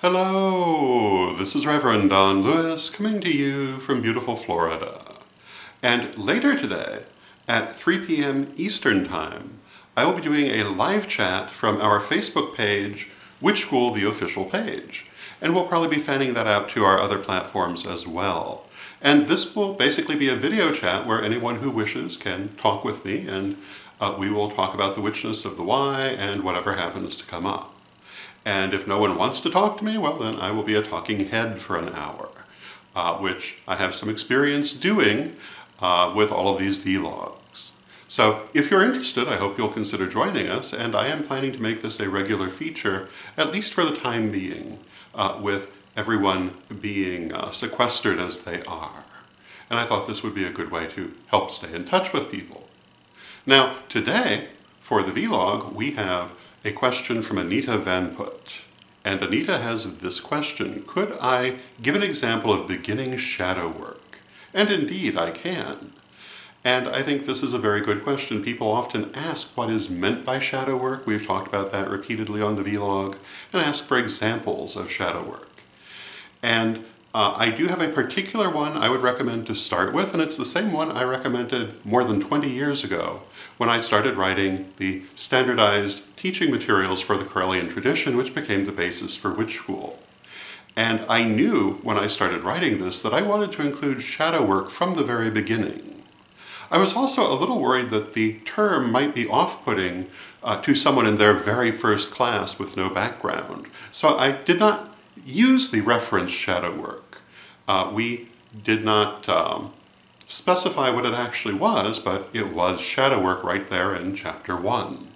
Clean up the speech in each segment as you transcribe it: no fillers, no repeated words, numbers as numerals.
Hello, this is Reverend Don Lewis coming to you from beautiful Florida. And later today, at 3 p.m. Eastern Time, I will be doing a live chat from our Facebook page, Witch School, the official page. And we'll probably be fanning that out to our other platforms as well. And this will basically be a video chat where anyone who wishes can talk with me, and we will talk about the witchness of the why and whatever happens to come up. And if no one wants to talk to me, well, then I will be a talking head for an hour, which I have some experience doing with all of these vlogs. So if you're interested, I hope you'll consider joining us, and I am planning to make this a regular feature, at least for the time being, with everyone being sequestered as they are. And I thought this would be a good way to help stay in touch with people. Now, today, for the vlog, we have a question from Anita Van Put. And Anita has this question: could I give an example of beginning shadow work? And indeed, I can. And I think this is a very good question. People often ask what is meant by shadow work. We've talked about that repeatedly on the vlog, and ask for examples of shadow work. And I do have a particular one I would recommend to start with, and it's the same one I recommended more than 20 years ago when I started writing the standardized teaching materials for the Correllian tradition, which became the basis for Witch School. And I knew when I started writing this that I wanted to include shadow work from the very beginning. I was also a little worried that the term might be off-putting to someone in their very first class with no background. So I did not use the reference shadow work. We did not specify what it actually was, but it was shadow work right there in chapter 1.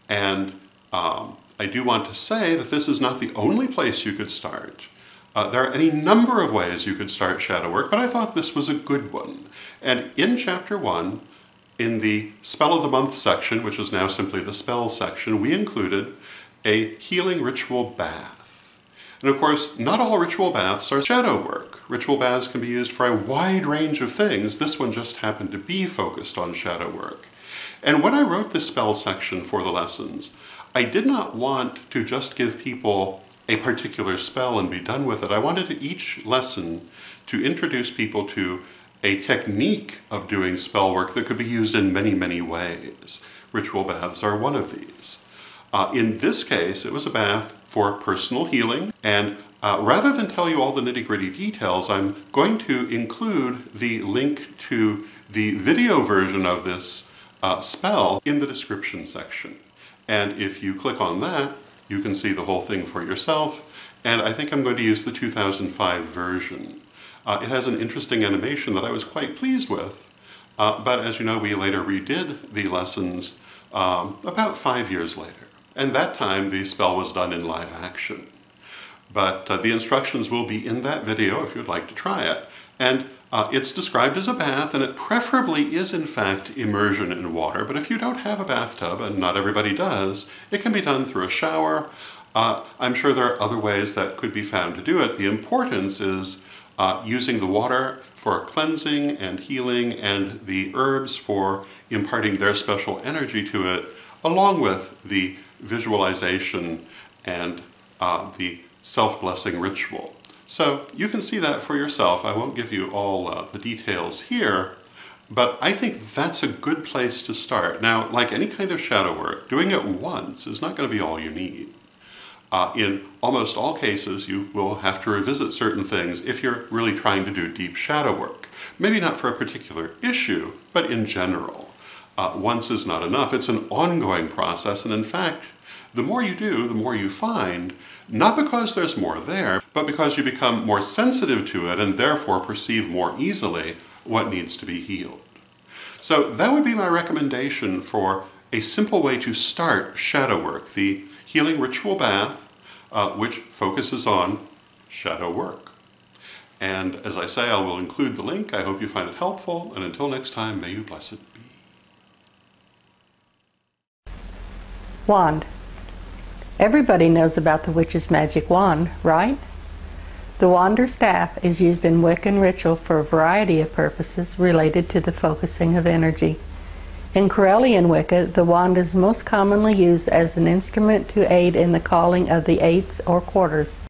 And I do want to say that this is not the only place you could start. There are any number of ways you could start shadow work, but I thought this was a good one. And in chapter 1, in the Spell of the Month section, which is now simply the Spell section, we included a healing ritual bath. And of course, not all ritual baths are shadow work. Ritual baths can be used for a wide range of things. This one just happened to be focused on shadow work. And when I wrote this spell section for the lessons, I did not want to just give people a particular spell and be done with it. I wanted each lesson to introduce people to a technique of doing spell work that could be used in many, many ways. Ritual baths are one of these. In this case, it was a bath for personal healing, and rather than tell you all the nitty-gritty details, I'm going to include the link to the video version of this spell in the description section. And if you click on that, you can see the whole thing for yourself, and I think I'm going to use the 2005 version. It has an interesting animation that I was quite pleased with, but as you know, we later redid the lessons about 5 years later. And that time the spell was done in live action. But the instructions will be in that video if you'd like to try it. And it's described as a bath, and it preferably is in fact immersion in water. But if you don't have a bathtub, and not everybody does, it can be done through a shower. I'm sure there are other ways that could be found to do it. The importance is using the water for cleansing and healing, and the herbs for imparting their special energy to it, along with the visualization and the self-blessing ritual. So you can see that for yourself. I won't give you all the details here, but I think that's a good place to start. Now, like any kind of shadow work, doing it once is not going to be all you need. In almost all cases, you will have to revisit certain things if you're really trying to do deep shadow work. Maybe not for a particular issue, but in general. Once is not enough. It's an ongoing process, and in fact, the more you do, the more you find, not because there's more there, but because you become more sensitive to it and therefore perceive more easily what needs to be healed. So that would be my recommendation for a simple way to start shadow work, the healing ritual bath, which focuses on shadow work. And as I say, I will include the link. I hope you find it helpful, and until next time, may you bless it be. Wand. Everybody knows about the witch's magic wand, right? The wand or staff is used in Wiccan ritual for a variety of purposes related to the focusing of energy. In Correllian Wicca, the wand is most commonly used as an instrument to aid in the calling of the eights or quarters.